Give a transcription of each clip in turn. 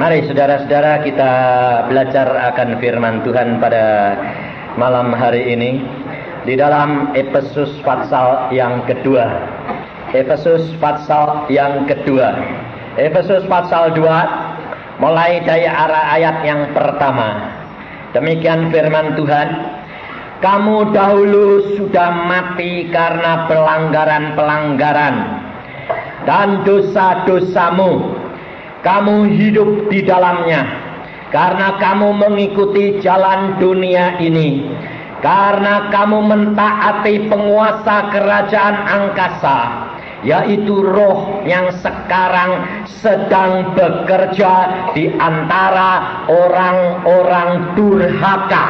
Mari saudara-saudara kita belajar akan firman Tuhan pada malam hari ini di dalam Efesus pasal yang kedua. Efesus pasal yang kedua. Efesus pasal 2 mulai dari ayat yang pertama. Demikian firman Tuhan. Kamu dahulu sudah mati karena pelanggaran-pelanggaran dan dosa-dosamu. Kamu hidup di dalamnya karena kamu mengikuti jalan dunia ini, karena kamu mentaati penguasa kerajaan angkasa, yaitu roh yang sekarang sedang bekerja di antara orang-orang durhaka.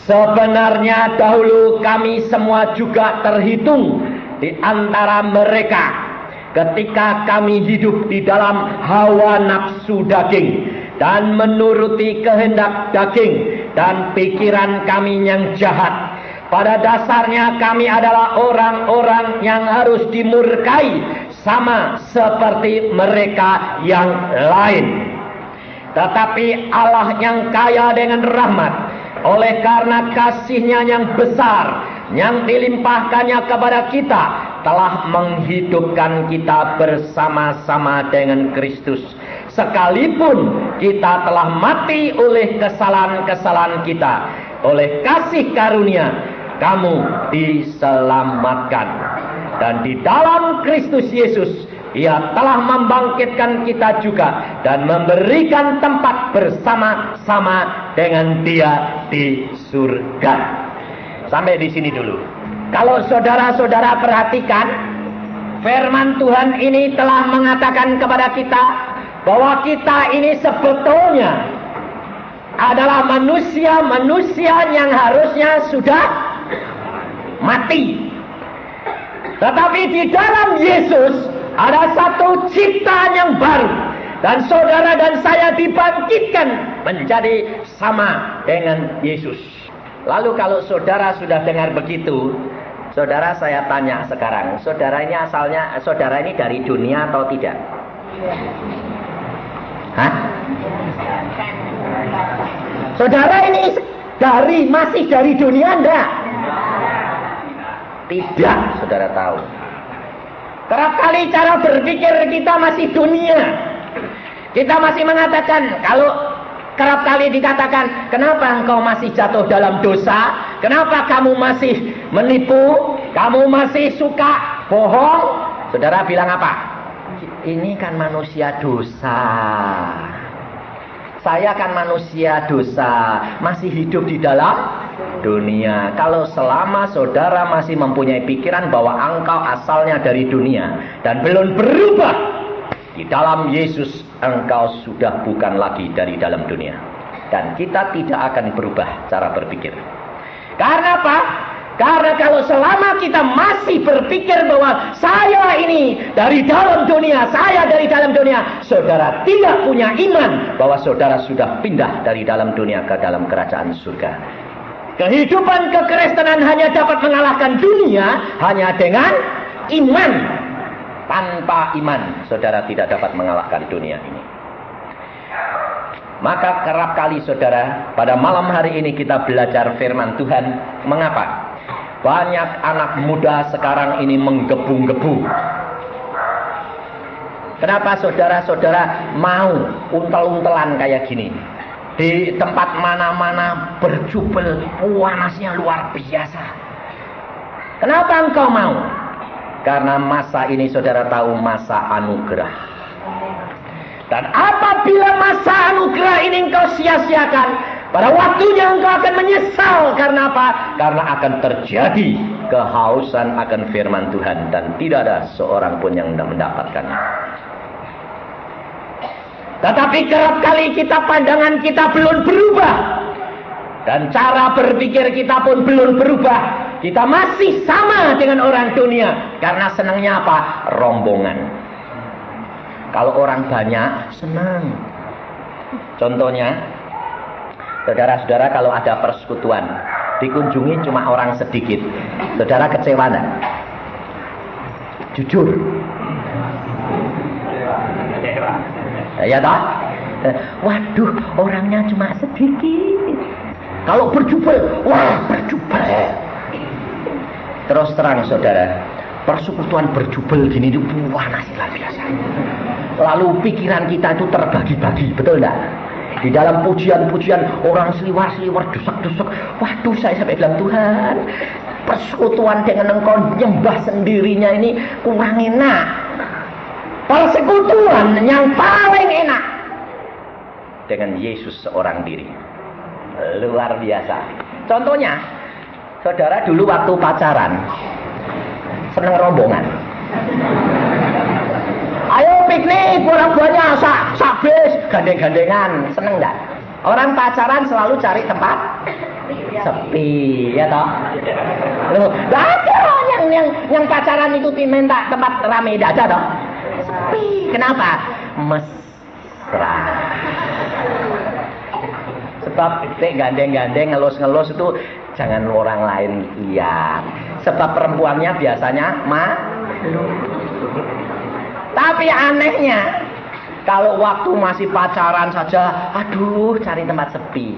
Sebenarnya dahulu kami semua juga terhitung di antara mereka ketika kami hidup di dalam hawa nafsu daging dan menuruti kehendak daging dan pikiran kami yang jahat. Pada dasarnya kami adalah orang-orang yang harus dimurkai sama seperti mereka yang lain. Tetapi Allah yang kaya dengan rahmat, oleh karena kasih-Nya yang besar yang dilimpahkannya kepada kita, telah menghidupkan kita bersama-sama dengan Kristus. Sekalipun kita telah mati oleh kesalahan-kesalahan kita, oleh kasih karunia kamu diselamatkan. Dan di dalam Kristus Yesus Ia telah membangkitkan kita juga dan memberikan tempat bersama-sama dengan Dia di surga. Sampai di sini dulu. Kalau saudara-saudara perhatikan, firman Tuhan ini telah mengatakan kepada kita bahwa kita ini sebetulnya adalah manusia-manusia yang harusnya sudah mati. Tetapi di dalam Yesus ada satu ciptaan yang baru, dan saudara dan saya dibangkitkan menjadi sama dengan Yesus. Lalu kalau saudara sudah dengar begitu, saudara, saya tanya sekarang, saudara ini dari dunia atau tidak? Hah? Saudara ini masih dari dunia enggak? Tidak, saudara tahu. Kerap kali cara berpikir kita masih dunia. Kita masih mengatakan, kalau kerap kali dikatakan, kenapa engkau masih jatuh dalam dosa? Kenapa kamu masih menipu? Kamu masih suka bohong? Saudara bilang apa? Ini kan manusia dosa. Saya kan manusia dosa, masih hidup di dalam dunia. Kalau selama saudara masih mempunyai pikiran bahwa engkau asalnya dari dunia dan belum berubah, di dalam Yesus engkau sudah bukan lagi dari dalam dunia. Dan kita tidak akan berubah cara berpikir. Karena apa? Karena kalau selama kita masih berpikir bahwa saya ini dari dalam dunia, saya dari dalam dunia, saudara tidak punya iman bahwa saudara sudah pindah dari dalam dunia ke dalam kerajaan surga. Kehidupan kekristenan hanya dapat mengalahkan dunia hanya dengan iman. Tanpa iman, saudara tidak dapat mengalahkan dunia ini. Maka kerap kali saudara, pada malam hari ini kita belajar firman Tuhan. Mengapa? Banyak anak muda sekarang ini menggebu-gebu. Kenapa saudara-saudara mau untel-untelan kayak gini? Di tempat mana-mana berjubel, panasnya luar biasa. Kenapa engkau mau? Karena masa ini saudara tahu masa anugerah. Dan apabila masa anugerah ini engkau sia-siakan, pada waktunya engkau akan menyesal. Karena apa? Karena akan terjadi kehausan akan firman Tuhan dan tidak ada seorang pun yang mendapatkannya. Tetapi kerap kali pandangan kita belum berubah. Dan cara berpikir kita pun belum berubah. Kita masih sama dengan orang dunia. Karena senangnya apa? Rombongan. Kalau orang banyak, senang. Contohnya, saudara-saudara kalau ada persekutuan, dikunjungi cuma orang sedikit, saudara kecewa enggak? Jujur. Ya toh? Waduh, orangnya cuma sedikit. Kalau berjubel, wah berjubel. Terus terang saudara, persekutuan berjubel gini itu wah nasi luar biasa. Lalu pikiran kita itu terbagi-bagi, betul enggak? Di dalam pujian-pujian orang seliwar-seliwar, desak-desuk. Waduh, saya sampai bilang, Tuhan, persekutuan dengan engkau nyembah sendirinya ini kurang enak. Persekutuan yang paling enak dengan Yesus seorang diri. Luar biasa. Contohnya, saudara dulu waktu pacaran, seneng rombongan. Ayo piknik, orang banyak, sabes, gandeng-gandengan, seneng enggak? Orang pacaran selalu cari tempat sepi, ya toh? Loh, enggak ada yang pacaran itu minta tempat rame, enggak ada toh? Sepi. Kenapa? Mesra. Sebab gandeng-gandeng, ngelus-ngelus itu jangan orang lain lihat. Sebab perempuannya biasanya malu. Tapi anehnya, kalau waktu masih pacaran saja, aduh, cari tempat sepi.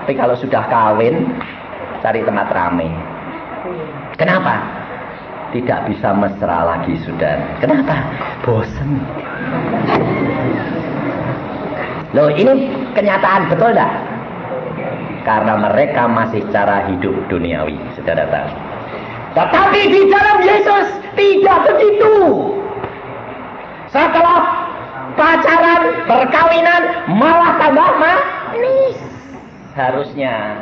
Tapi kalau sudah kawin, cari tempat ramai. Kenapa? Tidak bisa mesra lagi, saudara. Kenapa? Bosen. Loh, ini kenyataan, betul enggak? Karena mereka masih cara hidup duniawi, saudara tahu. Tetapi di dalam Yesus tidak begitu. Setelah pacaran, perkawinan, malah tambah manis. Harusnya.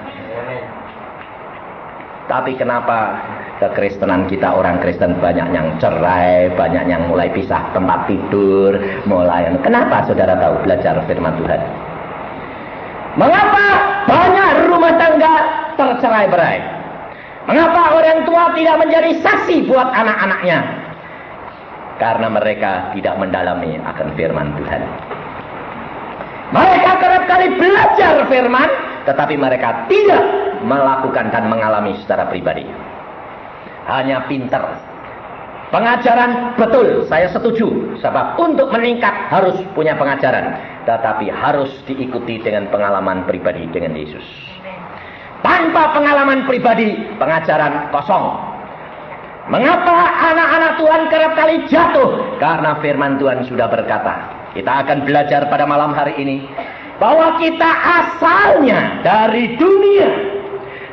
Tapi kenapa kekristenan kita, orang Kristen banyak yang cerai, banyak yang mulai pisah tempat tidur, mulai. Kenapa saudara tahu belajar firman Tuhan? Mengapa banyak rumah tangga tercerai-berai? Mengapa orang tua tidak menjadi saksi buat anak-anaknya? Karena mereka tidak mendalami akan firman Tuhan. Mereka kerap kali belajar firman, tetapi mereka tidak melakukan dan mengalami secara pribadi. Hanya pintar. Pengajaran betul, saya setuju. Sebab untuk meningkat harus punya pengajaran. Tetapi harus diikuti dengan pengalaman pribadi dengan Yesus. Tanpa pengalaman pribadi, pengajaran kosong. Mengapa anak-anak Tuhan kerap kali jatuh? Karena firman Tuhan sudah berkata. Kita akan belajar pada malam hari ini bahwa kita asalnya dari dunia.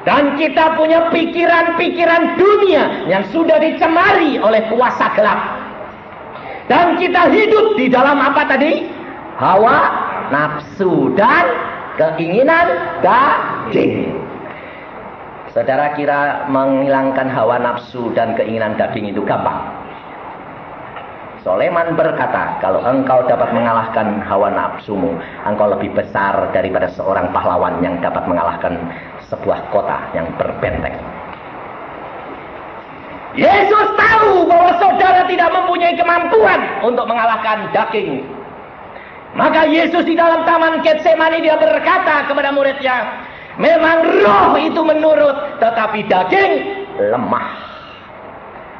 Dan kita punya pikiran-pikiran dunia yang sudah dicemari oleh kuasa gelap. Dan kita hidup di dalam apa tadi? Hawa, nafsu, dan keinginan daging. Saudara kira menghilangkan hawa nafsu dan keinginan daging itu gampang? Soleman berkata, kalau engkau dapat mengalahkan hawa nafsumu, engkau lebih besar daripada seorang pahlawan yang dapat mengalahkan sebuah kota yang berbenteng. Yesus tahu bahwa saudara tidak mempunyai kemampuan untuk mengalahkan daging. Maka Yesus di dalam taman Getsemani dia berkata kepada muridnya, memang roh itu menurut, tetapi daging lemah.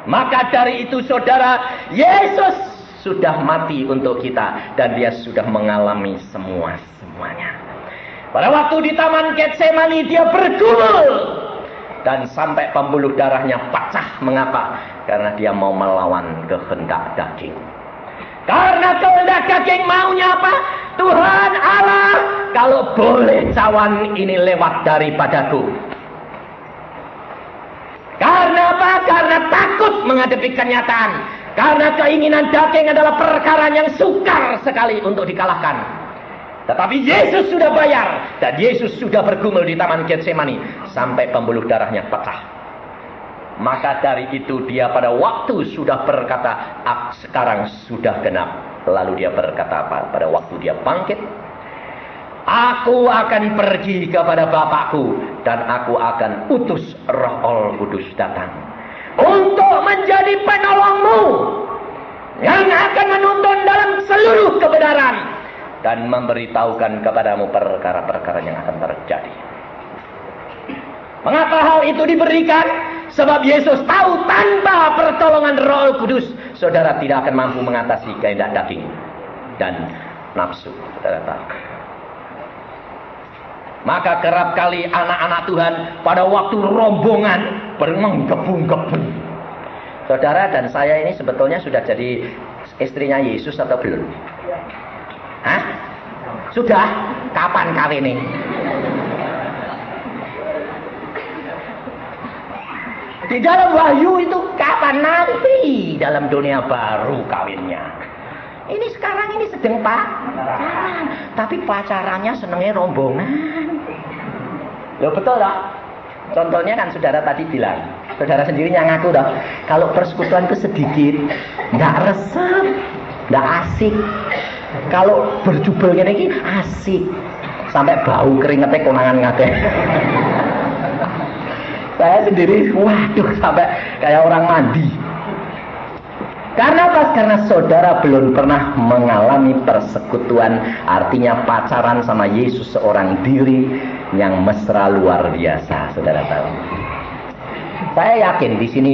Maka dari itu saudara, Yesus sudah mati untuk kita. Dan dia sudah mengalami semuanya. Pada waktu di taman Getsemani dia bergumul. Dan sampai pembuluh darahnya pecah. Mengapa? Karena dia mau melawan kehendak daging. Karena kehendak daging maunya apa? Tuhan Allah, kalau boleh cawan ini lewat daripadaku. Karena apa? Karena takut menghadapi kenyataan. Karena keinginan daging adalah perkara yang sukar sekali untuk dikalahkan. Tetapi Yesus sudah bayar. Dan Yesus sudah bergumul di taman Getsemani. Sampai pembuluh darahnya pecah. Maka dari itu dia pada waktu sudah berkata, sekarang sudah genap. Lalu dia berkata apa? Pada waktu dia bangkit, aku akan pergi kepada Bapakku dan aku akan utus Roh Kudus datang untuk menjadi penolongmu yang akan menuntun dalam seluruh kebenaran dan memberitahukan kepadamu perkara-perkara yang akan terjadi. Mengapa hal itu diberikan? Sebab Yesus tahu tanpa pertolongan Roh Kudus saudara tidak akan mampu mengatasi kehendak daging. dan nafsu. Saudara tahu. Maka kerap kali anak-anak Tuhan pada waktu rombongan bermenggebu-gebu. Saudara dan saya ini sebetulnya sudah jadi istrinya Yesus atau belum? Hah? Sudah? Kapan kawin ini? Di dalam Wahyu itu kapan? Nanti dalam dunia baru kawinnya. Ini sekarang ini sedang pacaran, tapi pacarannya senengnya rombongan. Loh betul tak? Contohnya kan saudara tadi bilang, saudara sendiri yang ngaku dah, kalau persekutuan itu sedikit, nggak resep, nggak asik. Kalau berjubel gini asik, sampai bau keringetnya konangan ngate. Saya sendiri, waduh, sampai kayak orang mandi. Karena apa? Karena saudara belum pernah mengalami persekutuan, artinya pacaran sama Yesus seorang diri yang mesra luar biasa, saudara tahu. Saya yakin di sini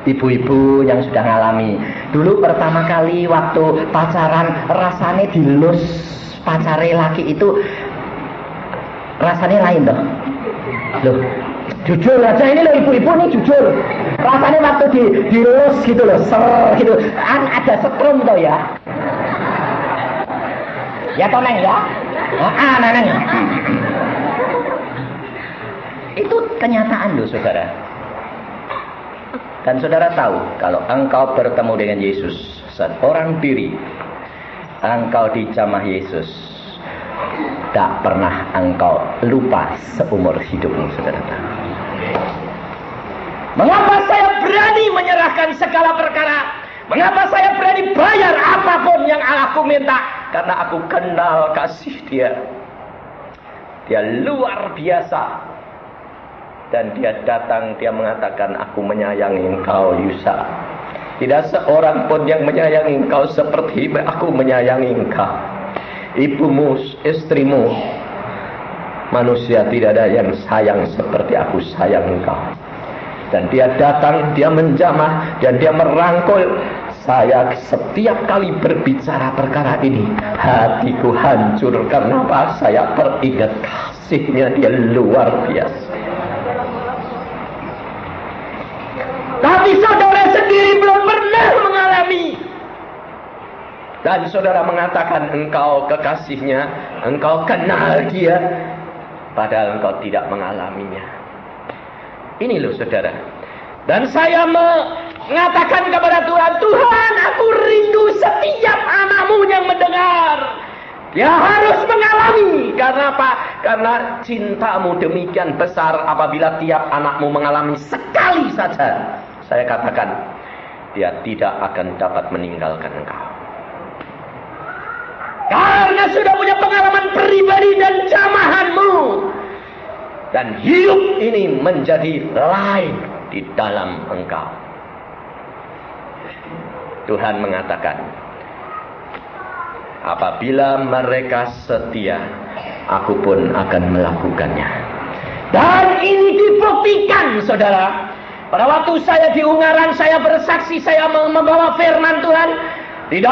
ibu-ibu yang sudah ngalami. Dulu pertama kali waktu pacaran rasanya dilus pacare laki itu rasanya lain loh. Loh, jujur aja ini loh ibu-ibu nih jujur. Rasanya waktu dilus gitu loh, ser gitu. Ada setrum toh ya. Ya toh Neng ya. Neng. Itu kenyataan loh saudara. Dan saudara tahu kalau engkau bertemu dengan Yesus seorang diri, engkau dijamah Yesus, tak pernah engkau lupa seumur hidupmu, saudara tahu. Mengapa saya berani menyerahkan segala perkara? Mengapa saya berani bayar apapun yang aku minta? Karena aku kenal kasih Dia. Dia luar biasa. Dan Dia datang, Dia mengatakan, aku menyayangi engkau Yusa. Tidak seorang pun yang menyayangi engkau seperti aku menyayangi engkau. Ibumu, istrimu, manusia tidak ada yang sayang seperti aku sayang engkau. Dan Dia datang, Dia menjamah, dan Dia merangkul. Saya setiap kali berbicara perkara ini, hatiku hancur. Karena apa? Saya teringat kasih-Nya, Dia luar biasa. Tapi saudara sendiri belum pernah mengalami. Dan saudara mengatakan engkau kekasih-Nya, engkau kenal Dia, padahal engkau tidak mengalaminya. Ini loh saudara. Dan saya mengatakan kepada Tuhan, Tuhan, aku rindu setiap anakmu yang mendengar. Dia harus mengalami. Karena apa? Karena cintamu demikian besar. Apabila tiap anakmu mengalami sekali saja, saya katakan, dia tidak akan dapat meninggalkan engkau. Karena sudah punya pengalaman pribadi dan jamahanmu. Dan hidup ini menjadi lain di dalam engkau. Tuhan mengatakan, apabila mereka setia, aku pun akan melakukannya. Dan ini dibuktikan, saudara. Pada waktu saya di Ungaran, saya bersaksi, saya membawa firman Tuhan. Di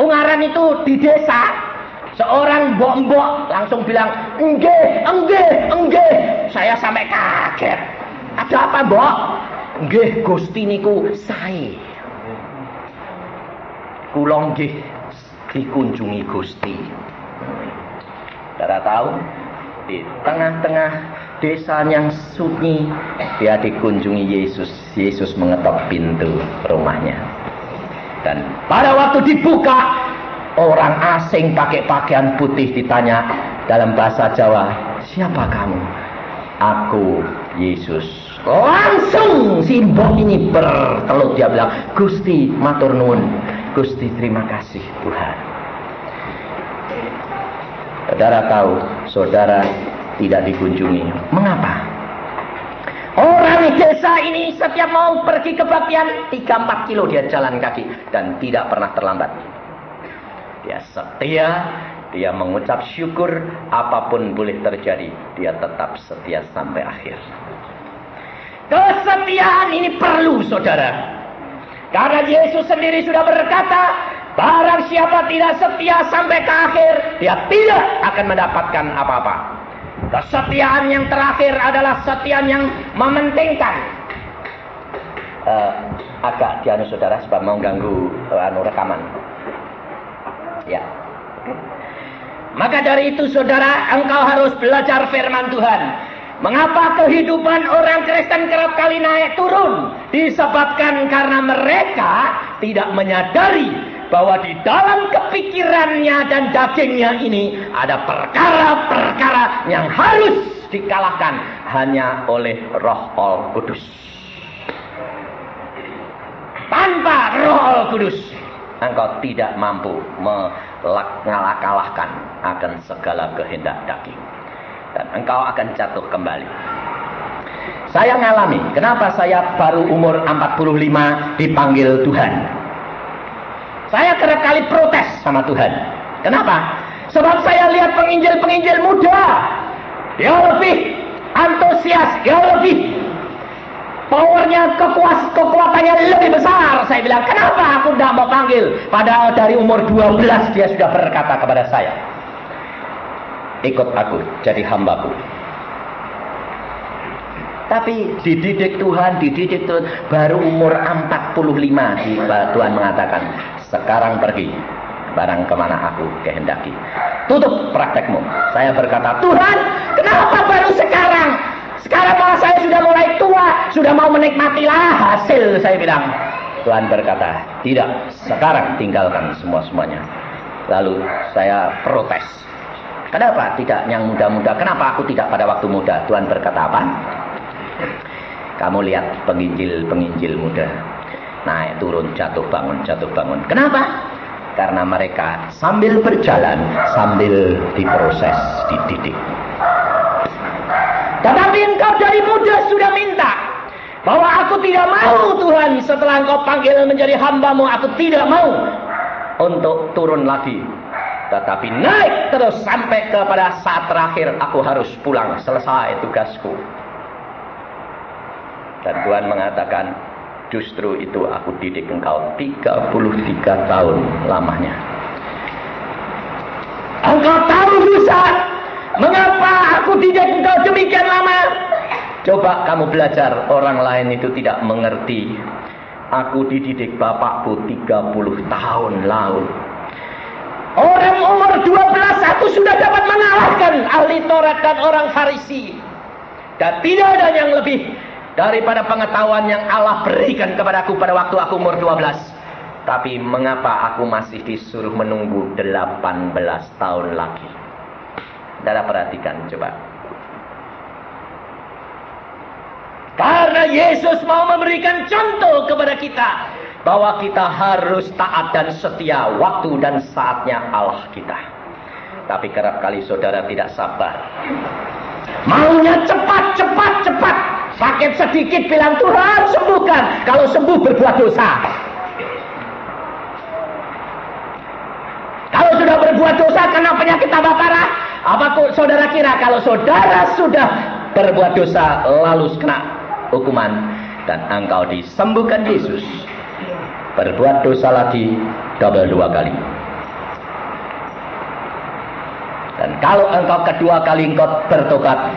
Ungaran itu, di desa, seorang mbok-mbok langsung bilang, enggih. Saya sampai kaget. Ada apa, Mbok? Nggih, Gusti niku sae. Kula nggih dikunjungi Gusti. Saudara tahu, di tengah-tengah desa yang sunyi, dia dikunjungi Yesus. Yesus mengetok pintu rumahnya. Dan pada waktu dibuka, orang asing pakai pakaian putih ditanya dalam bahasa Jawa, siapa kamu? Aku Yesus. Langsung si mbok ini berkelut, dia bilang, Gusti matur nuwun, Gusti terima kasih Tuhan. Saudara tahu, saudara tidak dikunjungi. Mengapa? Orang desa ini setiap mau pergi kebaktian 3-4 kilo dia jalan kaki dan tidak pernah terlambat. Dia setia, dia mengucap syukur, apapun boleh terjadi, dia tetap setia sampai akhir. Kesetiaan ini perlu, saudara. Karena Yesus sendiri sudah berkata, Barang siapa tidak setia sampai ke akhir, dia tidak akan mendapatkan apa-apa. Kesetiaan yang terakhir adalah kesetiaan yang mementingkan. Agak dianu saudara sebab mau ganggu rekaman. Ya. Maka dari itu saudara, engkau harus belajar firman Tuhan. Mengapa kehidupan orang Kristen kerap kali naik turun? Disebabkan karena mereka tidak menyadari bahwa di dalam kepikirannya dan dagingnya ini ada perkara-perkara yang harus dikalahkan hanya oleh Roh Kudus. Tanpa Roh Kudus, engkau tidak mampu mengalahkan akan segala kehendak daging. Dan engkau akan jatuh kembali. Saya ngalami, kenapa saya baru umur 45 dipanggil Tuhan? Saya kerap kali protes sama Tuhan. Kenapa? Sebab saya lihat penginjil-penginjil muda, dia lebih antusias, dia lebih powernya, kekuatannya lebih besar. Saya bilang, kenapa aku tidak mau panggil? Padahal dari umur 12 dia sudah berkata kepada saya, ikut aku jadi hambaku. Tapi dididik Tuhan, baru umur 45 Tuhan mengatakan, sekarang pergi barang kemana aku kehendaki. Tutup praktekmu. Saya berkata, Tuhan, kenapa baru sekarang? Sekarang malah saya sudah mulai tua, sudah mau menikmatilah hasil, saya bilang. Tuhan berkata, tidak, sekarang tinggalkan semuanya. Lalu saya protes. Kenapa tidak yang muda-muda? Kenapa aku tidak pada waktu muda? Tuhan berkata apa? Kamu lihat penginjil muda, naik turun, jatuh bangun. Kenapa? Karena mereka sambil berjalan, sambil diproses, dididik. Tetapi engkau dari muda sudah minta bahwa aku tidak mau Tuhan, setelah engkau panggil menjadi hambamu, aku tidak mau untuk turun lagi, tetapi naik terus sampai kepada saat terakhir aku harus pulang, selesai tugasku. Dan Tuhan mengatakan, justru itu aku didik engkau 33 tahun lamanya. Engkau tahu Musa, mengapa aku didik engkau demikian lama? Coba kamu belajar, orang lain itu tidak mengerti. Aku dididik bapakku 30 tahun lalu. Orang umur 12 aku sudah dapat mengalahkan ahli Taurat dan orang Farisi. Dan tidak ada yang lebih daripada pengetahuan yang Allah berikan kepadaku pada waktu aku umur 12. Tapi mengapa aku masih disuruh menunggu 18 tahun lagi? Saudara perhatikan coba. Karena Yesus mau memberikan contoh kepada kita bahwa kita harus taat dan setia waktu dan saatnya Allah kita. Tapi kerap kali saudara tidak sabar. Maunya cepat. Sakit sedikit bilang Tuhan sembuhkan. Kalau sembuh berbuat dosa. Kalau sudah berbuat dosa kena penyakit tambah parah. Apa saudara kira kalau saudara sudah berbuat dosa lalu kena hukuman dan engkau disembuhkan Yesus, berbuat dosa lagi double 2 kali. Dan kalau engkau kedua kali engkau bertobat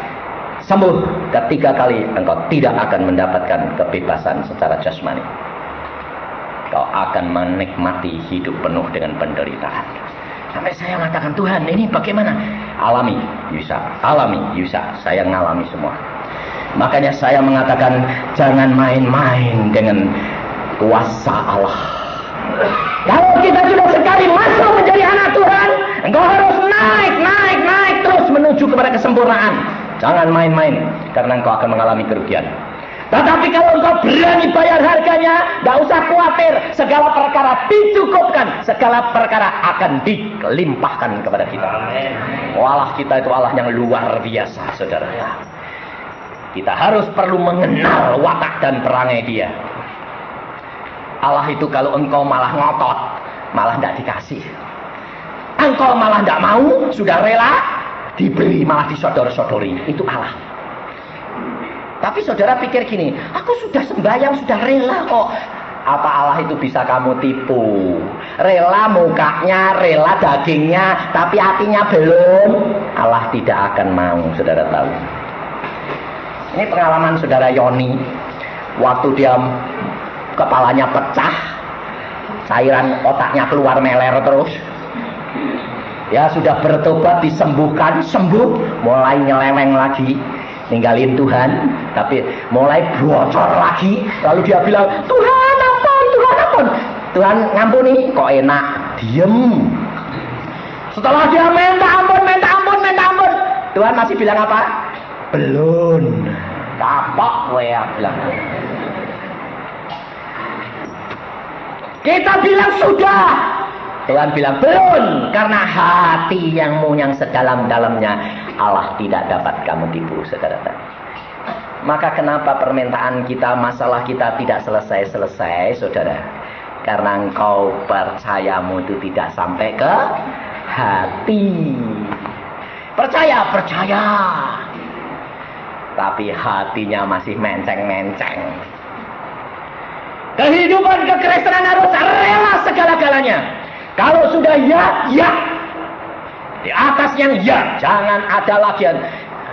sembuh, ketiga kali engkau tidak akan mendapatkan kebebasan secara jasmani. Kau akan menikmati hidup penuh dengan penderitaan. Sampai saya mengatakan, Tuhan ini bagaimana? Alami Yusa, saya ngalami semua. Makanya saya mengatakan, jangan main-main dengan kuasa Allah. Kalau kita sudah sekali masuk menjadi anak Tuhan, engkau harus naik terus menuju kepada kesempurnaan. Jangan main-main, karena engkau akan mengalami kerugian. Tetapi kalau engkau berani bayar harganya, tidak usah khawatir. Segala perkara dicukupkan, segala perkara akan dilimpahkan kepada kita. Allah kita itu Allah yang luar biasa, saudara. Kita harus perlu mengenal watak dan perangai dia. Allah itu kalau engkau malah ngotot, malah tidak dikasih. Engkau malah tidak mau, sudah rela, diberi malah disodor-sodori. Itu Allah. Tapi saudara pikir gini, aku sudah sembahyang, sudah rela kok. Apa Allah itu bisa kamu tipu? Rela mukanya, rela dagingnya, tapi hatinya belum. Allah tidak akan mau, saudara tahu. Ini pengalaman saudara Yoni. Waktu dia kepalanya pecah, cairan otaknya keluar meler terus. Ya sudah bertobat, disembuhkan, sembuh, mulai nyeleweng lagi, ninggalin Tuhan, tapi mulai bocor lagi. Lalu dia bilang, Tuhan ampun, Tuhan ampun. Tuhan ngampuni, kok enak, diem. Setelah dia minta ampun, Tuhan masih bilang apa? Belum. Kapok gue ya bilang. Kita bilang sudah. Tuhan bilang belum, karena hati yang sedalam-dalamnya Allah tidak dapat kamu tipu, saudara. Maka kenapa permintaan kita, masalah kita tidak selesai-selesai, saudara? Karena engkau percayamu itu tidak sampai ke hati. Percaya, tapi hatinya masih menceng-menceng. Kehidupan kekristenan harus rela segala-galanya. Kalau sudah ya, di atas yang ya, jangan ada lagi.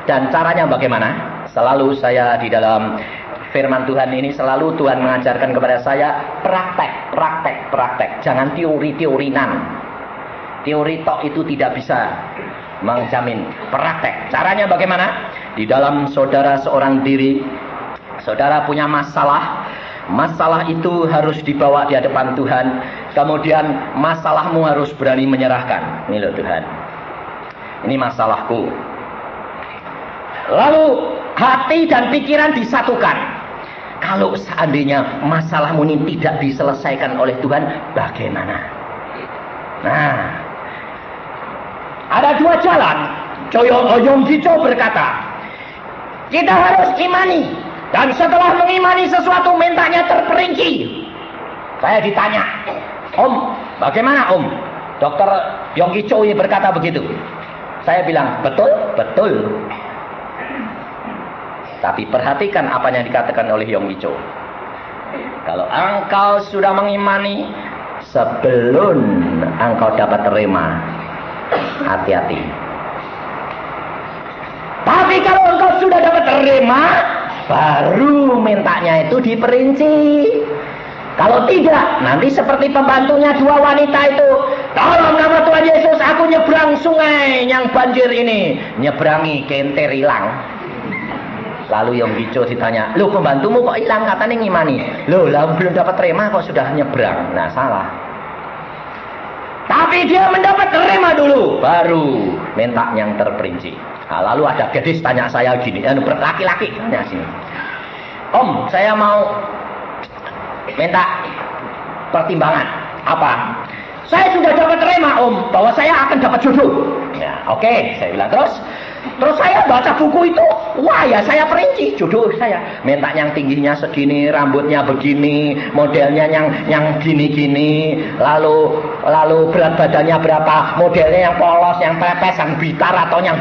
Dan caranya bagaimana? Selalu saya di dalam firman Tuhan ini, selalu Tuhan mengajarkan kepada saya praktek. Jangan teori-teorinan. Teori tok itu tidak bisa menjamin. Praktek. Caranya bagaimana? Di dalam saudara seorang diri, saudara punya masalah. Masalah itu harus dibawa di hadapan Tuhan. Kemudian masalahmu harus berani menyerahkan. Ini loh Tuhan, ini masalahku. Lalu hati dan pikiran disatukan. Kalau seandainya masalahmu ini tidak diselesaikan oleh Tuhan, bagaimana? Nah, ada dua jalan. Yonggi Cho berkata, kita harus imani. Dan setelah mengimani sesuatu, mintanya terperinci. Saya ditanya, Om, bagaimana Om? Dokter Yonggi Cho ini berkata begitu. Saya bilang, betul. Tapi perhatikan apa yang dikatakan oleh Yonggi Cho. Kalau engkau sudah mengimani, sebelum engkau dapat terima, hati-hati. Tapi kalau engkau sudah dapat terima, baru mintanya itu diperinci. Kalau tidak, nanti seperti pembantunya dua wanita itu, tolong nama Tuhan Yesus, aku nyebrang sungai yang banjir ini. Nyebrangi, kenter hilang. Lalu Yonggi Cho ditanya, loh pembantumu kok hilang? Katanya ngimani. Loh lah belum dapat terima kok sudah nyebrang. Nah salah. Tapi dia mendapat terima dulu, baru minta yang terperinci. Nah, lalu ada gadis tanya saya gini, laki-laki tanya sini, Om, saya mau minta pertimbangan. Apa? Saya sudah dapat terima Om, bahwa saya akan dapat jodoh. Ya, oke, saya bilang terus saya baca buku itu, wah ya saya perinci jodoh saya. Minta yang tingginya segini, rambutnya begini, modelnya yang gini-gini, lalu berat badannya berapa, modelnya yang polos, yang pepes, yang bitar atau yang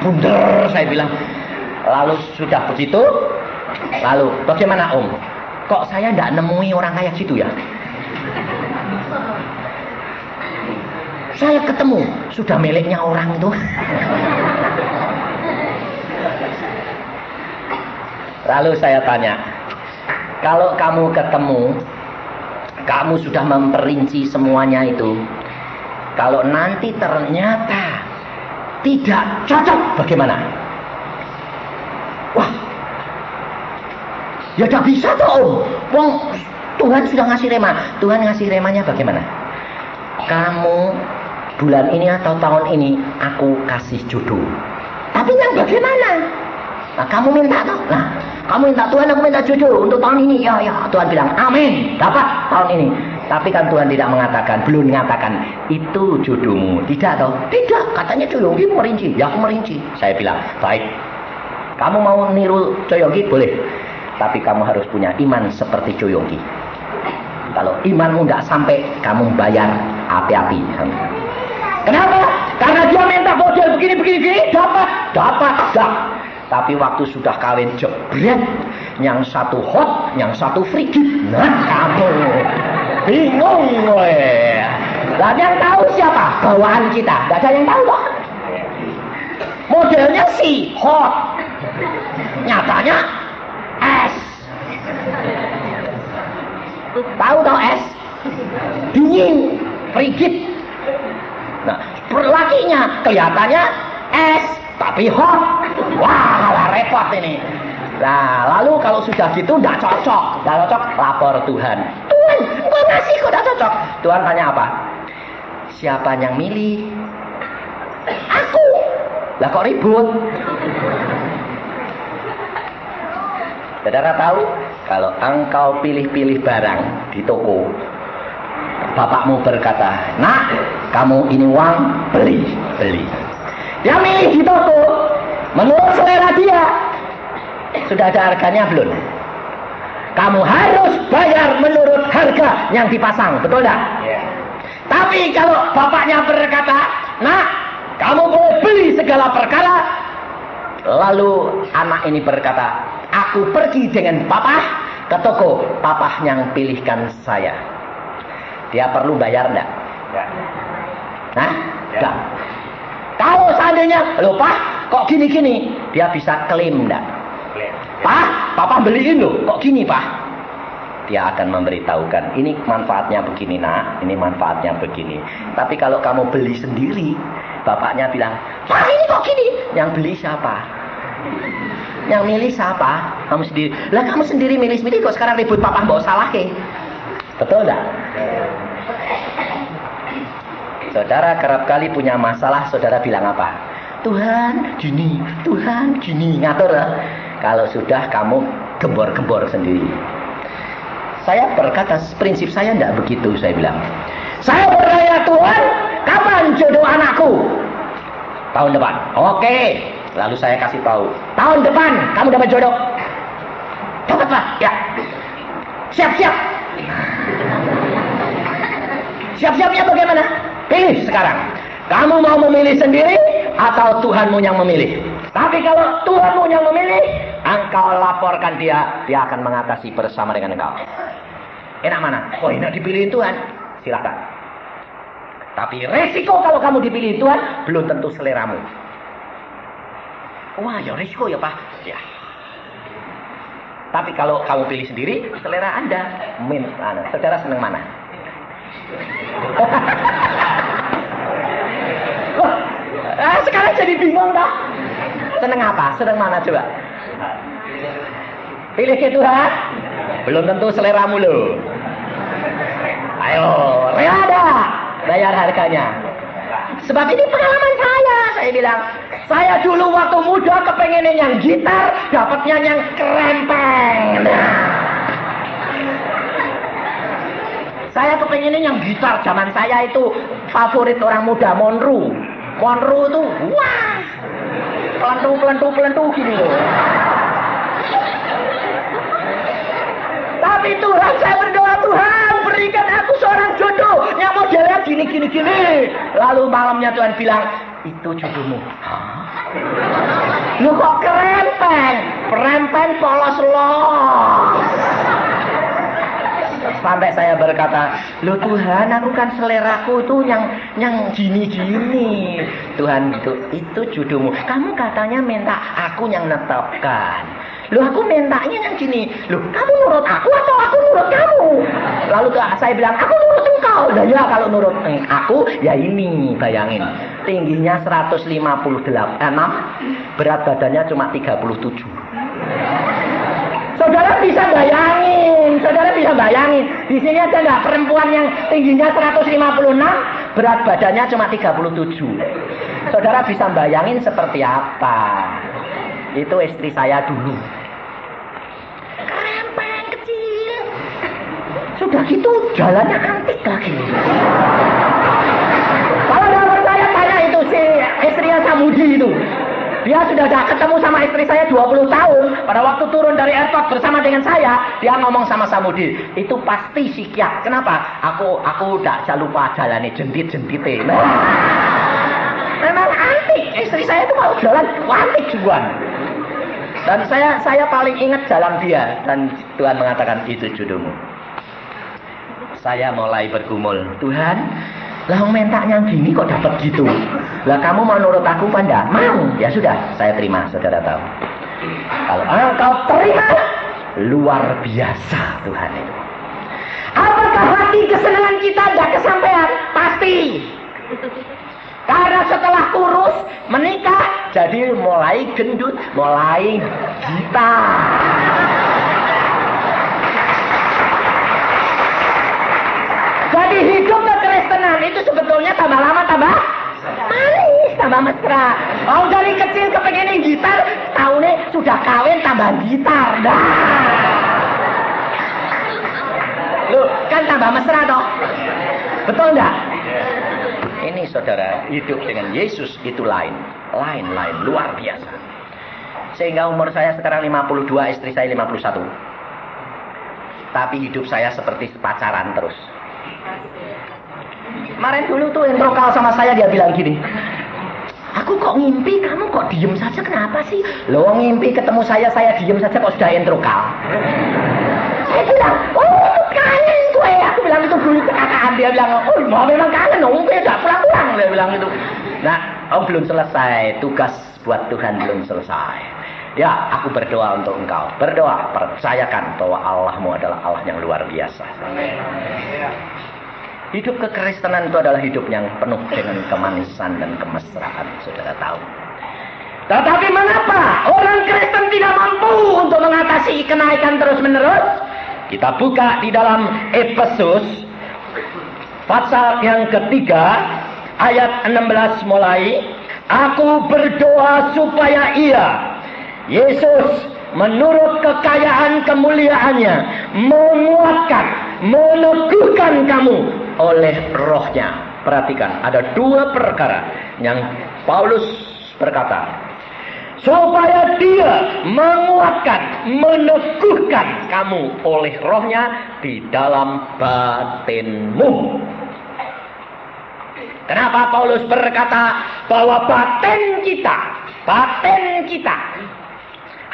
bunder, saya bilang. Lalu sudah begitu, lalu bagaimana Om? Kok saya tidak nemui orang kayak gitu ya? Saya ketemu, sudah miliknya orang itu. Lalu saya tanya, kalau kamu ketemu, kamu sudah memperinci semuanya itu, kalau nanti ternyata tidak cocok, bagaimana? Wah, ya tidak bisa toh Om. Tuhan sudah ngasih rema. Tuhan ngasih remanya bagaimana? Kamu bulan ini atau tahun ini aku kasih jodoh. Tapi yang bagaimana? Nah, kamu minta toh. Nah, kamu minta Tuhan, aku minta jodoh untuk tahun ini. Ya, Tuhan bilang, amin, dapat tahun ini. Tapi kan Tuhan tidak mengatakan, belum mengatakan itu jodohmu. Tidak toh? Tidak, katanya Coyonggi merinci. Ya, aku merinci. Saya bilang, baik. Kamu mau niru Coyonggi boleh. Tapi kamu harus punya iman seperti Coyonggi. Kalau imanmu tidak sampai, kamu bayar hati-hati. Kenapa? Karena dia minta model begini, dapat. Tapi waktu sudah kawin jebret, Yang satu hot, yang satu frigid. Nah, kamu bingung gue. Lah yang tahu siapa? Bawaan kita. Gak ada yang tahu kok. Modelnya sih hot. Nyatanya es. Tahu tau es? Dingin, frigid. Nah, lakinya kelihatannya es, tapi hot. Wah, repot ini. Nah, lalu kalau sudah gitu nggak cocok, lapor Tuhan. Tuhan, kok ngasih kok nggak cocok? Tuhan tanya apa? Siapa yang milih? Aku. Lah kok ribut? Saudara tahu, kalau engkau pilih-pilih barang di toko, bapakmu berkata, nak, kamu ini uang, beli. Dia milih di toko, menurut selera dia. Sudah ada harganya belum? Kamu harus bayar menurut harga yang dipasang, betul tidak? Yeah. Tapi kalau bapaknya berkata, nak, kamu boleh beli segala perkara. Lalu anak ini berkata, aku pergi dengan papa ke toko, papa yang pilihkan saya. Dia perlu bayar enggak? Yeah. Nah, enggak. Kalau seandainya, loh Pak, kok gini-gini? Dia bisa klaim enggak? Pak, papa beliin loh, kok gini Pak? Dia akan memberitahukan, ini manfaatnya begini nak, ini manfaatnya begini. Tapi kalau kamu beli sendiri, bapaknya bilang, Pak ini kok gini? Yang beli siapa? Yang milih siapa? Kamu sendiri. Lah kamu sendiri milih-milih kok sekarang ribut papa bawa salah ke? Betul enggak? Saudara kerap kali punya masalah, saudara bilang apa? Tuhan gini, ngatur lah. Kalau sudah kamu gembor-gembor sendiri. Saya berkata, prinsip saya tidak begitu, saya bilang. Saya bertanya, Tuhan, kapan jodoh anakku? Tahun depan. Oke. Lalu saya kasih tahu, tahun depan kamu dapat jodoh. Dapat Pak? Ya. Siap-siap. Siap-siapnya bagaimana? Pilih sekarang. Kamu mau memilih sendiri atau Tuhanmu yang memilih? Tapi kalau Tuhanmu yang memilih, engkau laporkan dia akan mengatasi bersama dengan engkau. Enak mana? Oh, enak dipilihin Tuhan. Silakan. Tapi resiko kalau kamu dipilih Tuhan, belum tentu seleramu. Wah, ya resiko ya Pak. Ya. Tapi kalau kamu pilih sendiri, selera Anda. Saudara senang mana? Sekarang jadi bingung dah. Seneng apa? Seneng mana coba? Pilih ke Tuhan? Belum tentu seleramu loh. Ayo, rela dah bayar harganya. Sebab ini pengalaman saya bilang, saya dulu waktu muda kepengenin yang gitar, dapatnya yang krempeng. Saya kepengenin yang gitar, zaman saya itu favorit orang muda, Monroe itu, wah, pelentu gini loh. Tapi Tuhan, saya berdoa, Tuhan berikan aku seorang jodoh yang modelnya gini. Lalu malamnya Tuhan bilang, itu jodohmu. Lu kok kerempeng polos los. Sampai saya berkata, loh Tuhan, aku kan seleraku itu yang gini. Tuhan itu jodohmu. Kamu katanya minta aku yang netapkan. Loh aku mintanya yang gini. Loh kamu nurut aku atau aku nurut kamu? Lalu saya bilang, aku nurut engkau. Nah ya kalau nurut aku, ya ini bayangin. Tingginya 156, berat badannya cuma 37. Saudara bisa bayangin. Di sini ada nggak perempuan yang tingginya 156, berat badannya cuma 37. Saudara bisa bayangin seperti apa? Itu istri saya dulu. Krempeng kecil. Sudah gitu jalannya antik lagi. Kalau nggak percaya tanya itu si istrinya Samudi itu. Dia sudah ketemu sama istri saya 20 tahun. Pada waktu turun dari airport bersama dengan saya, dia ngomong sama Samudi, itu pasti psikiat. Kenapa? Aku tidak lupa jalannya jentit-jentite. Memang antik. Istri saya itu kalau jalan antik juga. Dan saya paling ingat jalan dia. Dan Tuhan mengatakan, itu jodohmu. Saya mulai bergumul, Tuhan, lah mentanya gini kok dapat gitu. Lah kamu mau nurut aku apa enggak? Mau. Ya sudah, saya terima, saudara tahu. Kalau engkau terima, luar biasa Tuhan itu. Apakah hati kesenangan kita enggak kesampaian? Pasti. Karena setelah kurus, menikah, jadi mulai gendut, mulai gitar. Jadi hidup kekristenan itu sebetulnya tambah lama tambah manis, tambah mesra. Oh, dari kecil kepengenin gitar, tahunnya sudah kawin tambah gitar. Dah. Loh, kan tambah mesra toh? Betul enggak? Ini saudara, hidup dengan Yesus itu lain, luar biasa. Sehingga umur saya sekarang 52, istri saya 51. Tapi hidup saya seperti pacaran terus. Kemarin dulu tuh intro-call sama saya, dia bilang gini, aku kok ngimpi, kamu kok diem saja, kenapa sih? Lo ngimpi ketemu saya diem saja kok sudah intro-call. Saya bilang, oh kangen gue. Aku bilang itu dulu kekakahan. Dia bilang, oh memang kangen dong, gue gak pulang-pulang. Dia bilang itu. Nah, belum selesai, tugas buat Tuhan belum selesai. Ya, aku berdoa untuk engkau. Berdoa, percayakan bahwa Allahmu adalah Allah yang luar biasa. Hidup kekristenan itu adalah hidup yang penuh dengan kemanisan dan kemesraan, saudara tahu. Tetapi mengapa orang Kristen tidak mampu untuk mengatasi kenaikan terus-menerus? Kita buka di dalam Efesus pasal yang ketiga ayat 16 mulai. Aku berdoa supaya Yesus menurut kekayaan kemuliaannya menguatkan, meneguhkan kamu oleh rohnya. Perhatikan, ada dua perkara yang Paulus berkata. Supaya dia menguatkan, meneguhkan kamu oleh rohnya di dalam batinmu. Kenapa Paulus berkata bahwa batin kita,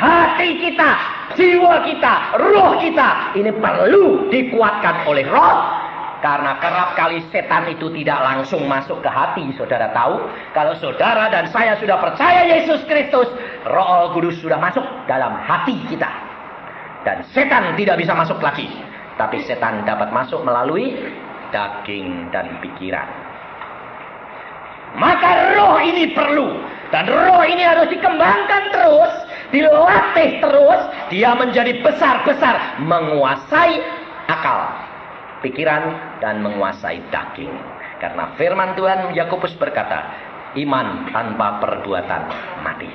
hati kita, jiwa kita, roh kita ini perlu dikuatkan oleh roh. Karena kerap kali setan itu tidak langsung masuk ke hati. Saudara tahu, kalau saudara dan saya sudah percaya Yesus Kristus, Roh Kudus sudah masuk dalam hati kita. Dan setan tidak bisa masuk lagi. Tapi setan dapat masuk melalui daging dan pikiran. Maka roh ini perlu. Dan roh ini harus dikembangkan terus, dilatih terus. Dia menjadi besar-besar, menguasai akal, pikiran, dan menguasai daging. Karena firman Tuhan Yakobus berkata, iman tanpa perbuatan mati.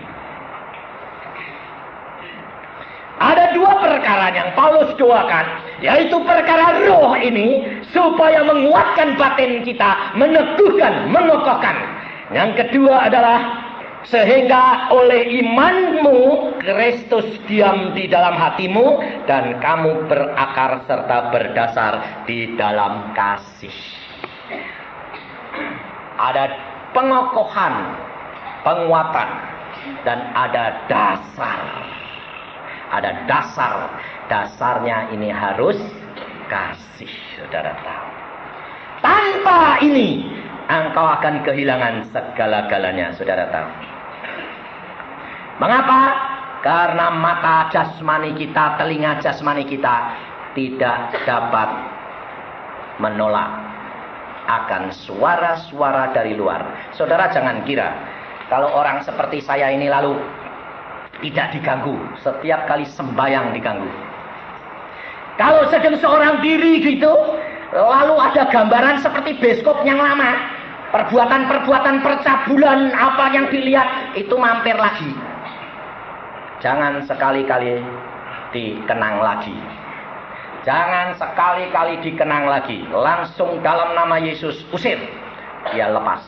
Ada dua perkara yang Paulus doakan, yaitu perkara roh ini supaya menguatkan batin kita, meneguhkan, mengokohkan. Yang kedua adalah sehingga oleh imanmu Kristus diam di dalam hatimu dan kamu berakar serta berdasar di dalam kasih. Ada pengokohan, penguatan, dan ada dasar. Ada dasar. Dasarnya ini harus kasih, saudara tahu. Tanpa ini engkau akan kehilangan segala-galanya, saudara tahu. Mengapa? Karena mata jasmani kita, telinga jasmani kita tidak dapat menolak akan suara-suara dari luar. Saudara jangan kira kalau orang seperti saya ini lalu tidak diganggu, setiap kali sembahyang diganggu. Kalau sedang seorang diri gitu, lalu ada gambaran seperti bioskop yang lama, perbuatan-perbuatan percabulan apa yang dilihat itu mampir lagi. Jangan sekali-kali dikenang lagi. Jangan sekali-kali dikenang lagi. Langsung dalam nama Yesus usir. Dia lepas.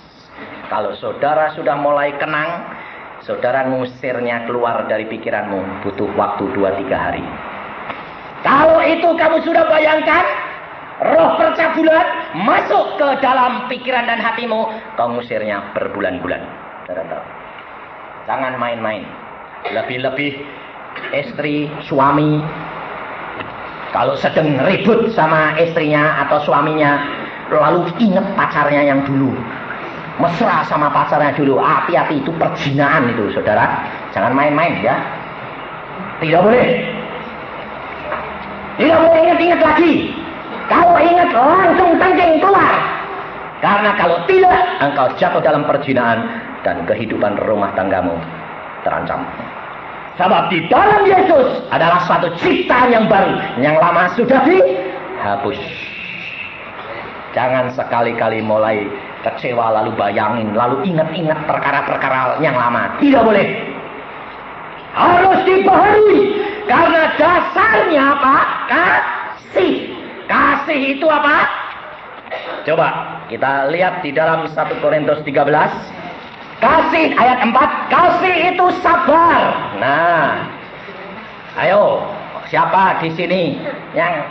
Kalau saudara sudah mulai kenang, saudara ngusirnya keluar dari pikiranmu butuh waktu 2-3 hari. Kalau itu kamu sudah bayangkan, roh percabulan masuk ke dalam pikiran dan hatimu, kau ngusirnya berbulan-bulan. Jangan main-main. Lebih-lebih istri, suami, kalau sedang ribut sama istrinya atau suaminya, lalu ingat pacarnya yang dulu, mesra sama pacarnya dulu, hati-hati, itu perzinaan itu, saudara. Jangan main-main ya. Tidak boleh. Tidak boleh ingat-ingat lagi. Kalau ingat langsung tangking keluar. Karena kalau tidak, engkau jatuh dalam perzinaan dan kehidupan rumah tanggamu terancam. Sebab di dalam Yesus adalah suatu ciptaan yang baru, yang lama sudah dihapus. Jangan sekali-kali mulai kecewa lalu bayangin, lalu ingat-ingat perkara-perkara yang lama. Tidak boleh. Harus dibaharui. Karena dasarnya apa? Kasih. Kasih itu apa? Coba kita lihat di dalam 1 Korintus 13. Kasih ayat 4. Kasih itu sabar. Nah, ayo, siapa di sini yang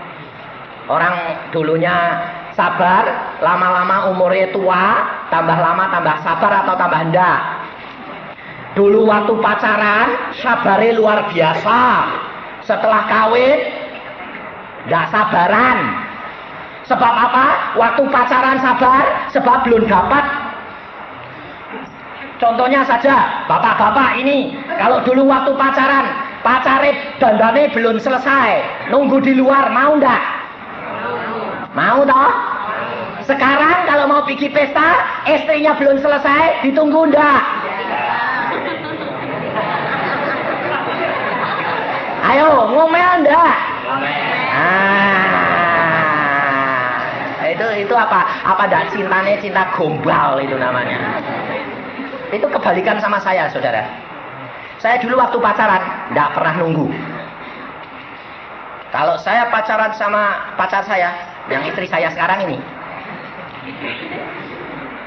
orang dulunya sabar, lama-lama umurnya tua, tambah lama tambah sabar atau tambah enggak? Dulu waktu pacaran sabarnya luar biasa. Setelah kawin enggak sabaran. Sebab apa? Waktu pacaran sabar, sebab belum dapat. Contohnya saja, bapak-bapak ini, kalau dulu waktu pacaran, pacarnya dandane belum selesai, nunggu di luar, mau enggak? Mau toh? Sekarang kalau mau pergi pesta, istrinya belum selesai, ditunggu enggak? Ayo, ngomel enggak? Itu apa? Apa enggak cintanya cinta gombal itu namanya? Itu kebalikan sama saya, saudara. Saya dulu waktu pacaran enggak pernah nunggu. Kalau saya pacaran sama pacar saya, yang istri saya sekarang ini,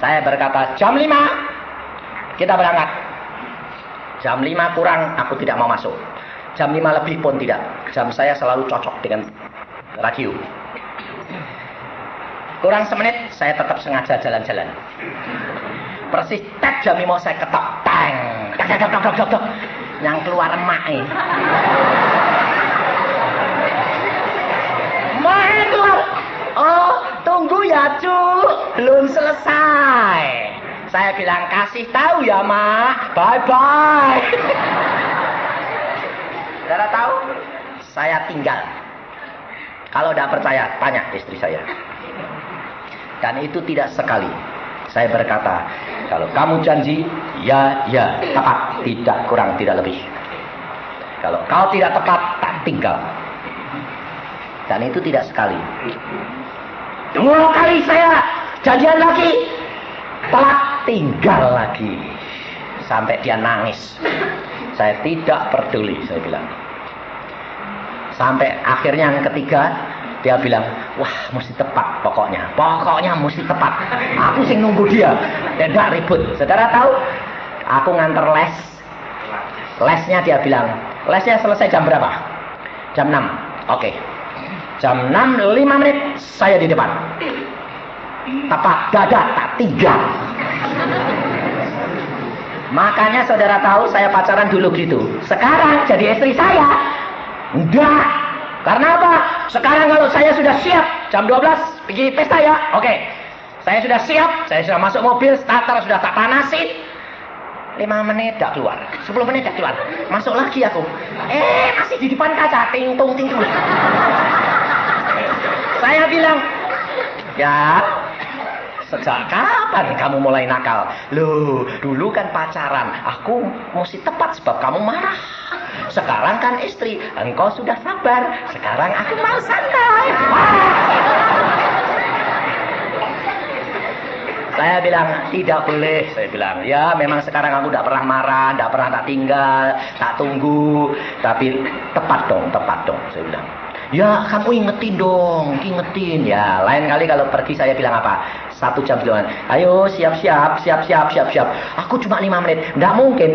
saya berkata jam 5 kita berangkat. Jam 5 kurang aku tidak mau masuk. Jam 5 lebih pun tidak. Jam saya selalu cocok dengan radio. Kurang semenit saya tetap sengaja jalan-jalan. Persis tek jam 5 saya ketok. Tang. Tak. Yang keluar emak ini. Emak keluar. Oh, tunggu ya, cu. Belum selesai. Saya bilang kasih tahu ya, Mak. Bye-bye. Saudara tahu? Saya tinggal. Kalau tidak percaya, tanya istri saya. Dan itu tidak sekali. Saya berkata, kalau kamu janji, ya, tepat, tidak kurang, tidak lebih. Kalau kau tidak tepat, tak tinggal. Dan itu tidak sekali. Dua kali saya janjian lagi, telat, tinggal lagi. Sampai dia nangis. Saya tidak peduli, saya bilang. Sampai akhirnya yang ketiga, dia bilang, wah mesti tepat pokoknya. Pokoknya mesti tepat. Aku sing nunggu dia. Tidak ribut. Saudara tahu? Aku nganter les. Lesnya dia bilang, lesnya selesai jam berapa? Jam 6. Oke. Jam 6, 5 menit saya di depan. Tepat, dada, tak tinggal. Makanya saudara tahu saya pacaran dulu gitu. Sekarang jadi istri saya. Enggak. Karena apa? Sekarang kalau saya sudah siap, jam 12 pergi pesta ya. Oke. Saya sudah siap, saya sudah masuk mobil, starter sudah tak panasin. 5 menit tak keluar, 10 menit tak keluar. Masuk lagi aku. Masih di depan kaca, ting-tung. Saya bilang, ya, sejak kapan kamu mulai nakal? Loh, dulu kan pacaran, aku mesti tepat sebab kamu marah. Sekarang kan istri, engkau sudah sabar. Sekarang aku mau santai. Saya bilang, tidak boleh. Saya bilang, ya memang sekarang aku tidak pernah marah, tidak pernah tak tinggal, tak tunggu. Tapi tepat dong. Saya bilang, ya kamu ingetin. Ya lain kali kalau pergi saya bilang apa? 1 jam duluan. Ayo siap. Aku cuma 5 menit. Tidak mungkin.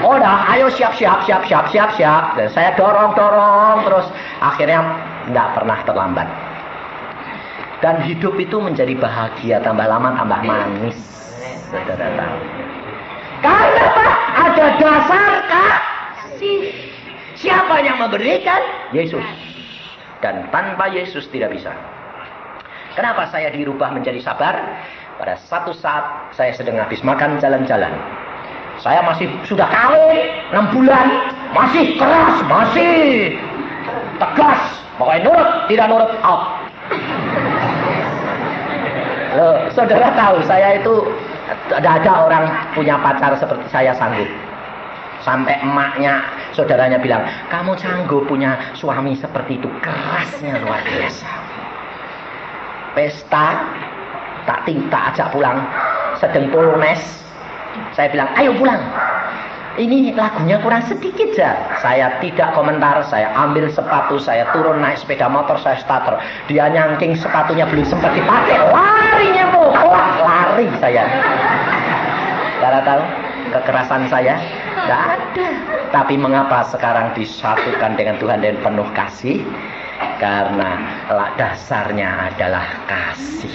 Oh dah, ayo siap. Dan saya dorong terus. Akhirnya tidak pernah terlambat. Dan hidup itu menjadi bahagia, tambah lama tambah manis. Saudara tahu. Karena apa? Ada dasar kasih. Siapa yang memberikan? Yesus. Dan tanpa Yesus tidak bisa. Kenapa saya dirubah menjadi sabar? Pada satu saat saya sedang habis makan jalan-jalan. Saya masih sudah kawin 6 bulan. Masih keras, masih tegas. Pokoknya nurut, tidak nurut, out. Loh, saudara tahu saya itu tidak ada orang punya pacar seperti saya sanggup. Sampai emaknya, saudaranya bilang, kamu sanggup punya suami seperti itu. Kerasnya luar biasa. Pesta, tak ajak pulang. Sedang polones. Saya bilang, ayo pulang. Ini lagunya kurang sedikit ya. Saya tidak komentar, saya ambil sepatu, saya turun naik sepeda motor, saya starter. Dia nyangking sepatunya belum sempat dipakai, larinya tuh, lari saya. Saudara tahu kekerasan saya? Tidak ada. Tapi mengapa sekarang disatukan dengan Tuhan dan penuh kasih? Karena dasarnya adalah kasih.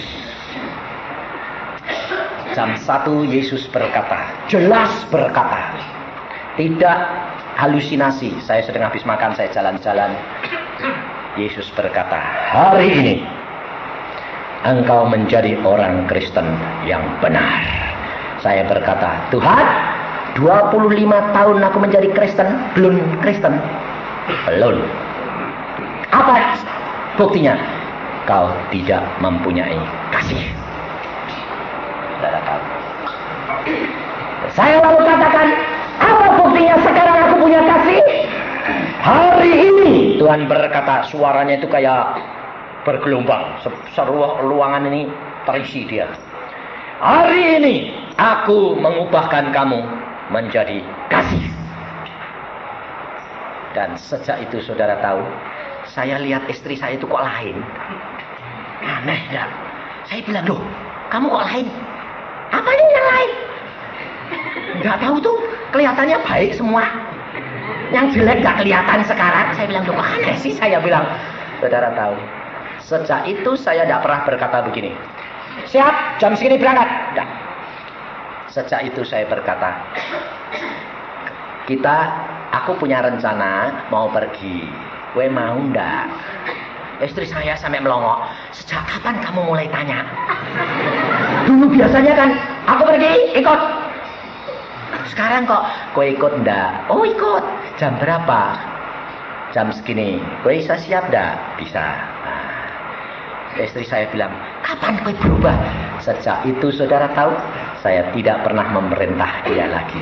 Jam 1 Yesus berkata, jelas berkata, tidak halusinasi. Saya sedang habis makan, saya jalan-jalan. Yesus berkata, hari ini engkau menjadi orang Kristen yang benar. Saya berkata, Tuhan, 25 tahun aku menjadi Kristen, belum Kristen. Belum. Apa buktinya? Kau tidak mempunyai kasih. Saya lalu katakan, apa buktinya sekarang aku punya kasih? Hari ini Tuhan berkata, suaranya itu kayak bergelombang. Seluruh ruangan ini terisi dia. Hari ini aku mengubahkan kamu menjadi kasih. Dan sejak itu saudara tahu, saya lihat istri saya itu kok lain. Aneh ya. Saya bilang, loh, kamu kok lain? Apa ini yang lain? Nggak tahu tuh, kelihatannya baik semua. Yang jelek nggak kelihatan sekarang. Saya bilang, loh, aneh sih. Saya bilang, saudara tahu, sejak itu saya tidak pernah berkata begini, siap, jam segini berangkat. Tidak. Sejak itu saya berkata, aku punya rencana mau pergi. Gue mau ndak? Istri saya sampai melongok, sejak kapan kamu mulai tanya? Dulu biasanya kan, aku pergi, ikut. Sekarang kok, gue ikut ndak? Oh ikut. Jam berapa? Jam segini. Gue bisa siap ndak? Bisa. Nah, istri saya bilang, kapan gue berubah? Sejak itu saudara tahu, saya tidak pernah memerintah dia lagi.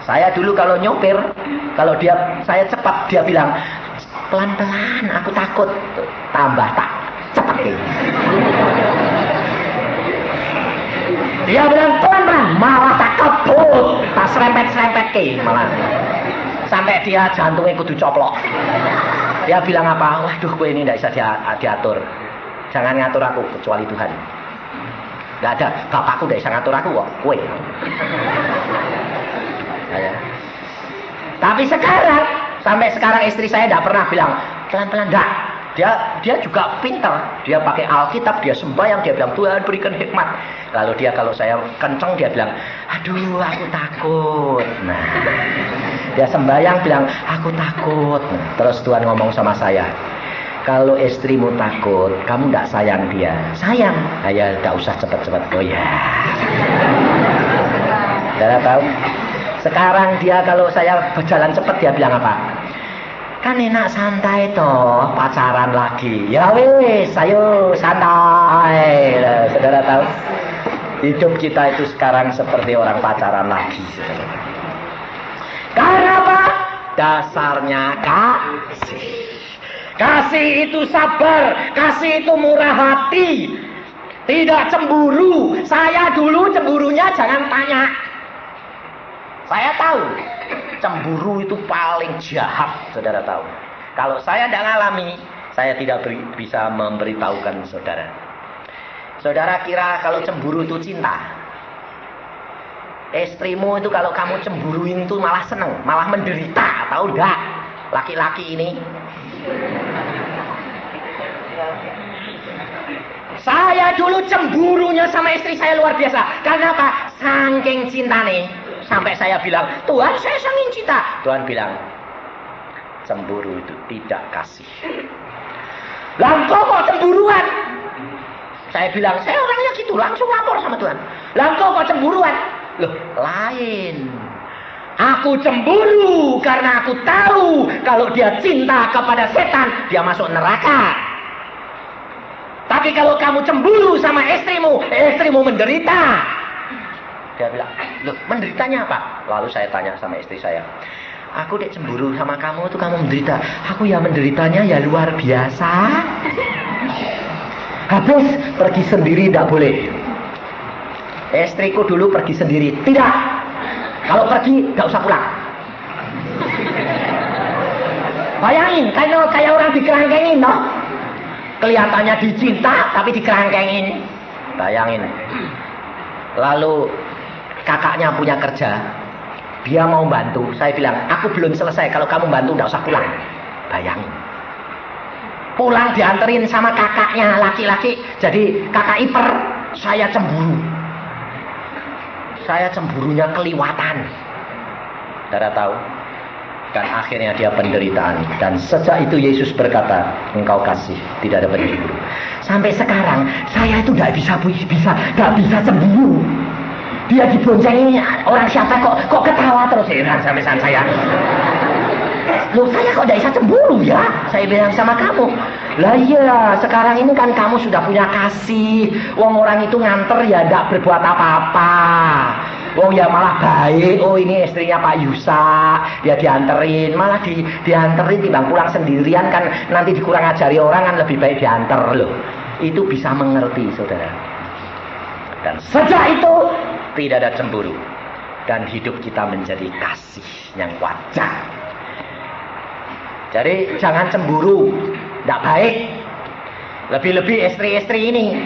Saya dulu kalau nyopir, kalau saya cepat, dia bilang, pelan-pelan, aku takut. Tambah tak cepat. Dia bilang pelan-pelan, malah tak kebut, tak serempet-serempet malah. Sampai dia jantungnya kudu coplok. Dia bilang apa? Waduh, gue ini tidak bisa diatur. Jangan ngatur aku kecuali Tuhan. Tidak ada, bapakku tidak bisa ngatur aku kok, gue. Ya. Tapi sampai sekarang istri saya tidak pernah bilang pelan-pelan, enggak. Dia juga pintar. Dia pakai Alkitab, dia sembahyang, dia bilang Tuhan berikan hikmat. Lalu dia kalau saya kenceng dia bilang, aduh aku takut. Nah, dia sembahyang bilang aku takut. Nah, terus Tuhan ngomong sama saya, kalau istrimu takut, kamu tidak sayang dia. Sayang. Nah, ya tidak usah cepat-cepat. Oh ya. Saudara tahu? Sekarang dia kalau saya berjalan cepat dia bilang apa? Kan enak santai toh, pacaran lagi. Ya wis, ayo santai. Nah, saudara tahu? Hidup kita itu sekarang seperti orang pacaran lagi. Saudara. Karena apa? Dasarnya kasih. Kasih itu sabar, kasih itu murah hati. Tidak cemburu. Saya dulu cemburunya jangan tanya. Saya tahu cemburu itu paling jahat, saudara tahu. Kalau saya tidak ngalami, saya tidak bisa memberitahukan saudara. Saudara kira kalau cemburu itu cinta? Istrimu itu kalau kamu cemburuin itu malah seneng, malah menderita, tahu enggak? Laki-laki ini. Saya dulu cemburunya sama istri saya luar biasa. Karena apa? Saking cinta nih. Sampai saya bilang, Tuhan saya saking cinta. Tuhan bilang, cemburu itu tidak kasih. Lah kok cemburuan? Saya bilang, saya orangnya gitu, langsung lapor sama Tuhan. Lah kok cemburuan? Loh, lain. Aku cemburu karena aku tahu kalau dia cinta kepada setan, dia masuk neraka. Tapi kalau kamu cemburu sama istrimu menderita. Dia bilang, loh menderitanya apa? Lalu saya tanya sama istri saya, aku dek cemburu sama kamu tuh kamu menderita. Aku ya menderitanya ya luar biasa. Habis pergi sendiri tidak boleh. Istriku dulu pergi sendiri. Tidak. Kalau pergi nggak usah pulang. Bayangin, kayak orang dikerangkengin, no? Kelihatannya dicinta tapi dikerangkengin. Bayangin. Lalu kakaknya punya kerja. Dia mau bantu. Saya bilang, aku belum selesai. Kalau kamu bantu nggak usah pulang. Bayangin. Pulang dianterin sama kakaknya laki-laki, jadi kakak ipar. Saya cemburu. Saya cemburunya keliwatan. Saudara tahu? Dan akhirnya dia penderitaan. Dan sejak itu Yesus berkata, engkau kasih, tidak ada pencemburu. Sampai sekarang saya itu nggak bisa cemburu. Dia diboncengin orang siapa kok ketawa terus, heran sampai saya. Loh saya kok tidak bisa cemburu ya? Saya bilang sama kamu. Lah iya, sekarang ini kan kamu sudah punya kasih. Wong orang itu nganter ya tidak berbuat apa-apa. Wong ya malah baik. Oh ini istrinya Pak Yusa, dia dianterin. Malah dianterin timbang pulang sendirian kan nanti dikurang ajari orang kan lebih baik dianter loh. Itu bisa mengerti saudara. Dan sejak itu tidak ada cemburu. Dan hidup kita menjadi kasih yang wajar. Jadi jangan cemburu, tidak baik. Lebih-lebih istri-istri ini,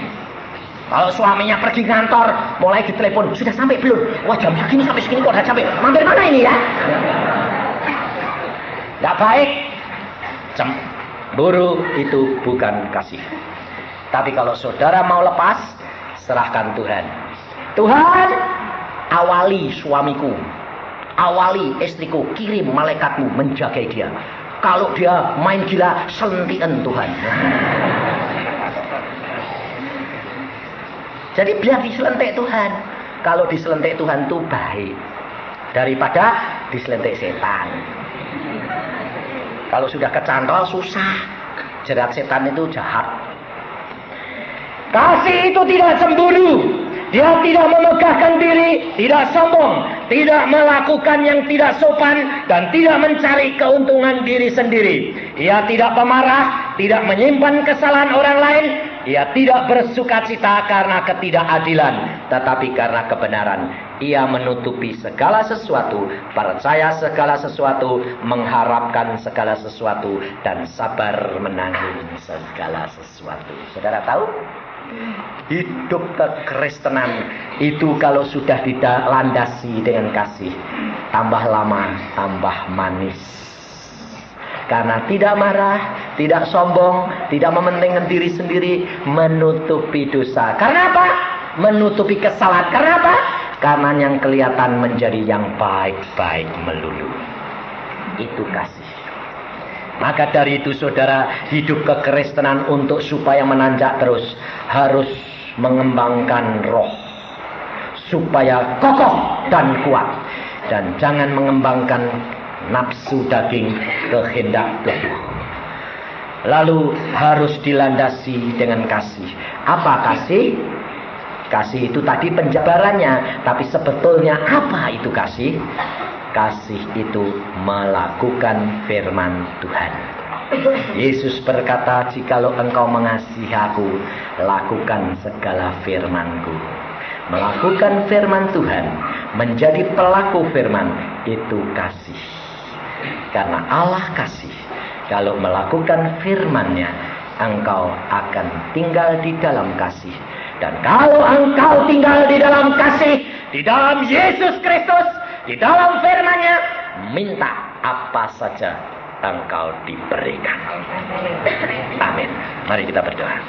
kalau suaminya pergi kantor, mulai ditelepon, sudah sampai belum? Wah jam segini sampai segini kok udah sampai. Mampir mana ini ya? Tidak baik. Cemburu itu bukan kasih. Tapi kalau saudara mau lepas, serahkan Tuhan. Tuhan, awali suamiku, awali istriku, kirim malaikatmu menjaga dia. Kalau dia main gila, selentikan Tuhan. Jadi biar diselentik Tuhan. Kalau diselentik Tuhan itu baik daripada diselentik setan. Kalau sudah kecantol susah. Jerat setan itu jahat. Kasih itu tidak cemburu. Dia tidak memegahkan diri, tidak sombong, tidak melakukan yang tidak sopan, dan tidak mencari keuntungan diri sendiri. Ia tidak pemarah, tidak menyimpan kesalahan orang lain. Ia tidak bersukacita karena ketidakadilan, tetapi karena kebenaran. Ia menutupi segala sesuatu, percaya segala sesuatu, mengharapkan segala sesuatu, dan sabar menanggung segala sesuatu. Saudara tahu? Hidup kekristenan itu kalau sudah dilandasi dengan kasih, tambah lama tambah manis. Karena tidak marah, tidak sombong, tidak mementingkan diri sendiri, menutupi dosa. Karena apa? Menutupi kesalahan. Karena apa? Karena yang kelihatan menjadi yang baik-baik melulu. Itu kasih. Maka dari itu saudara, hidup kekristenan untuk supaya menanjak terus harus mengembangkan roh supaya kokoh dan kuat, dan jangan mengembangkan nafsu daging kehendak tubuh. Lalu harus dilandasi dengan kasih. Apa kasih? Kasih itu tadi penjabarannya, tapi sebetulnya apa itu kasih? Kasih itu melakukan firman Tuhan. Yesus berkata, jikalau engkau mengasihi aku, lakukan segala firman-Ku. Melakukan firman Tuhan, menjadi pelaku firman, itu kasih. Karena Allah kasih. Kalau melakukan firman-Nya, engkau akan tinggal di dalam kasih. Dan kalau engkau tinggal di dalam kasih, di dalam Yesus Kristus, di dalam firman-Nya, minta apa saja engkau diberikan. Amin. Mari kita berdoa.